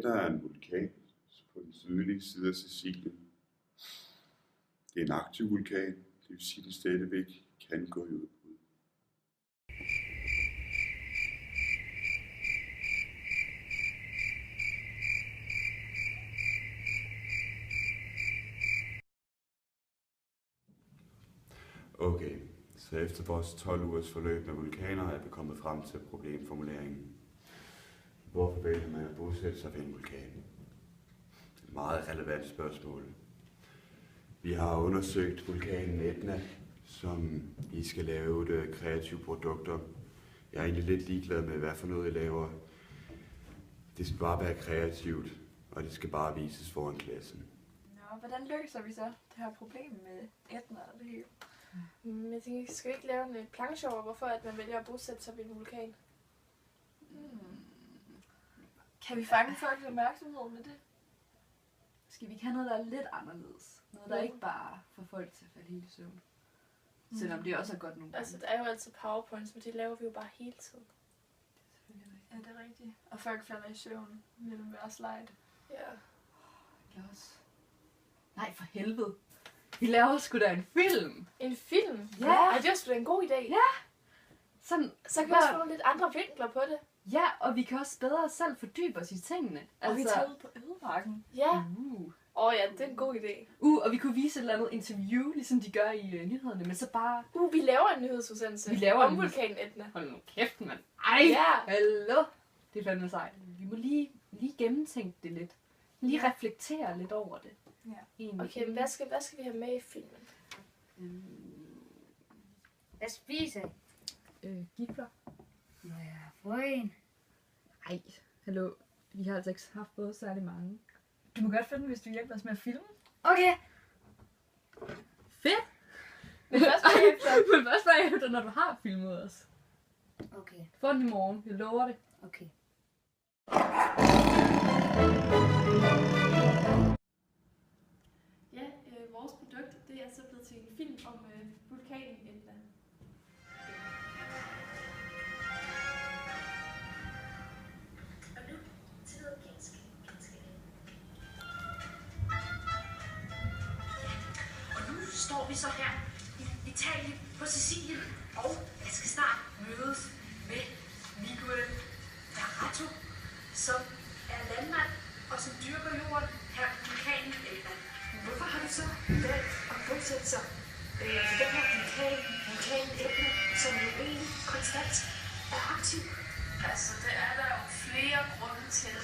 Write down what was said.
Etna er en vulkan på den sydlige side af Sicilien. Det er en aktiv vulkan, det vil sige, at den stadigvæk kan gå i udbrud. Okay, så efter vores 12 ugers forløb med vulkaner er vi kommet frem til problemformuleringen. Hvorfor vælger man at bosætte sig ved en vulkan? Det er et meget relevant spørgsmål. Vi har undersøgt vulkanen Etna, som I skal lave et kreative produkter. Jeg er egentlig lidt ligeglad med, hvad for noget I laver. Det skal bare være kreativt, og det skal bare vises foran klassen. Nå, hvordan løser vi så det her problem med Etna og det hele? Jeg tænker, skal vi ikke lave en planche over, hvorfor at man vælger at bosætte sig ved en vulkan? Kan vi fange folks opmærksomhed med det? Skal vi ikke have noget, der er lidt anderledes? Noget, der ikke bare får folk til at falde helt i søvn. Selvom det også er godt nogle gange. Altså, der er jo altid powerpoints, men det laver vi jo bare hele tiden. Ja, det er rigtigt. Og folk falder i søvn mellem hver slide. Ja. Jeg også. Nej, for helvede. Vi laver sgu da en film. En film? Ja. Ej, det er sgu da en god idé. Ja. Sådan, Så kan vi også få nogle lidt andre vinkler på det. Ja, og vi kan også bedre selv fordybe os i tingene. Og vi tager ud på ødemarken. Ja. Ja, det er en god idé. Og vi kunne vise et eller andet interview, ligesom de gør i nyhederne, men så bare... Vi laver en nyhedsudsendelse. Vi laver om vulkanen Etna. Hold nu kæft, mand. Ej, hallo. Det er fandme sejt. Vi må lige gennemtænke det lidt. Lige reflektere lidt over det. Ja. Okay, hvad skal vi have med i filmen? Hvad spiser I? Gifler. Må jeg få en? Ej, hallo. Vi har altså ikke haft både særlig mange. Du må godt finde, hvis du hjælper os med at filme. Okay. Fedt! Men først bagefter, når du har filmet os. Okay. Få den i morgen, jeg lover det. Okay. Ja, vores produkt, det er så blevet til en film om vulkanen Etna. Og nu til noget ganske og nu står vi så her i Italien på Sicilien, og jeg skal snart mødes med Miguel Ferrato, som er landmand og som dyrker jorden her på vulkanen Etna. Hvorfor har du så valgt at bosætte sig ved den her vulkanen Etna, som jo egentlig konstant er aktiv? Altså, det er der jo flere grunde til.